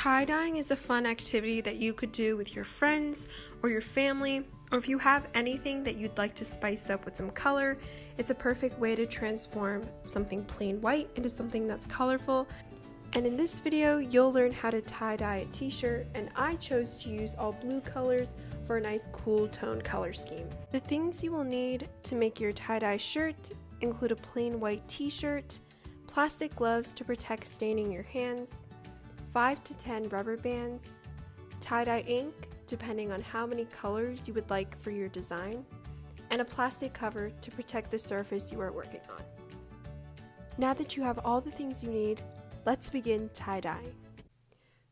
Tie-dyeing is a fun activity that you could do with your friends or your family, or if you have anything that you'd like to spice up with some color. It's a perfect way to transform something plain white into something that's colorful. And in this video, you'll learn how to tie-dye a t-shirt, and I chose to use all blue colors for a nice cool tone color scheme. The things you will need to make your tie-dye shirt include a plain white t-shirt, plastic gloves to protect staining your hands, 5 to 10 rubber bands, tie-dye ink depending on how many colors you would like for your design, and a plastic cover to protect the surface you are working on. Now that you have all the things you need, let's begin tie-dyeing.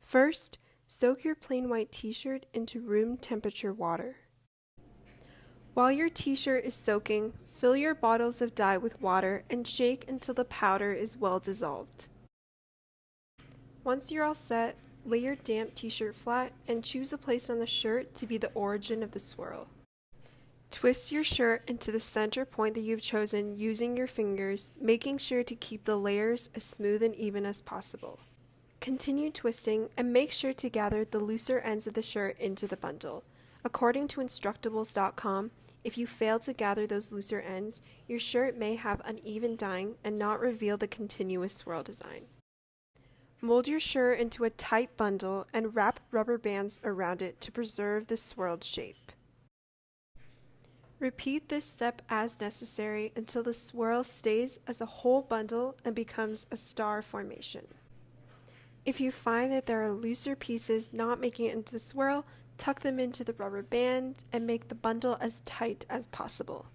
First, soak your plain white t-shirt into room temperature water. While your t-shirt is soaking, fill your bottles of dye with water and shake until the powder is well dissolved. Once you're all set, lay your damp t-shirt flat and choose a place on the shirt to be the origin of the swirl. Twist your shirt into the center point that you've chosen using your fingers, making sure to keep the layers as smooth and even as possible. Continue twisting and make sure to gather the looser ends of the shirt into the bundle. According to Instructables.com, if you fail to gather those looser ends, your shirt may have uneven dyeing and not reveal the continuous swirl design. Mold your shirt into a tight bundle and wrap rubber bands around it to preserve the swirled shape. Repeat this step as necessary until the swirl stays as a whole bundle and becomes a star formation. If you find that there are looser pieces not making it into the swirl, tuck them into the rubber band and make the bundle as tight as possible.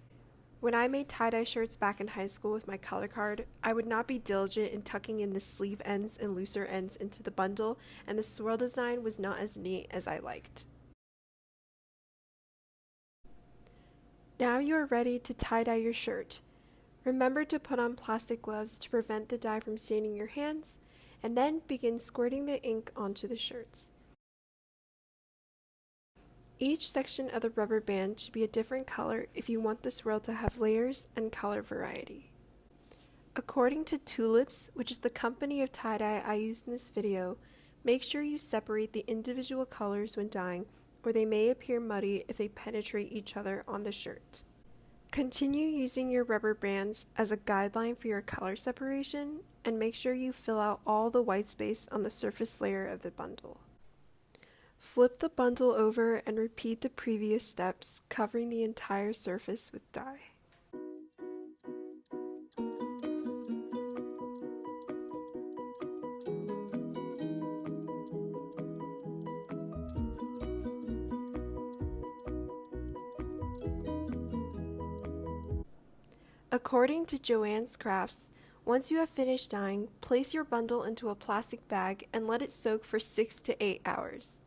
When I made tie-dye shirts back in high school with my color card, I would not be diligent in tucking in the sleeve ends and looser ends into the bundle, and the swirl design was not as neat as I liked. Now you are ready to tie-dye your shirt. Remember to put on plastic gloves to prevent the dye from staining your hands, and then begin squirting the ink onto the shirts. Each section of the rubber band should be a different color if you want the swirl to have layers and color variety. According to Tulips, which is the company of tie-dye I used in this video, make sure you separate the individual colors when dyeing, or they may appear muddy if they penetrate each other on the shirt. Continue using your rubber bands as a guideline for your color separation, and make sure you fill out all the white space on the surface layer of the bundle. Flip the bundle over and repeat the previous steps, covering the entire surface with dye. According to Joanne's Crafts, once you have finished dyeing, place your bundle into a plastic bag and let it soak for 6 to 8 hours.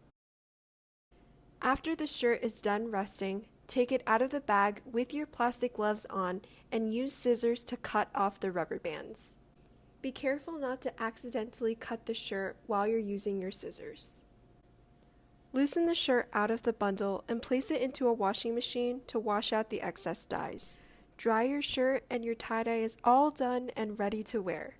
After the shirt is done resting, take it out of the bag with your plastic gloves on and use scissors to cut off the rubber bands. Be careful not to accidentally cut the shirt while you're using your scissors. Loosen the shirt out of the bundle and place it into a washing machine to wash out the excess dyes. Dry your shirt and your tie-dye is all done and ready to wear.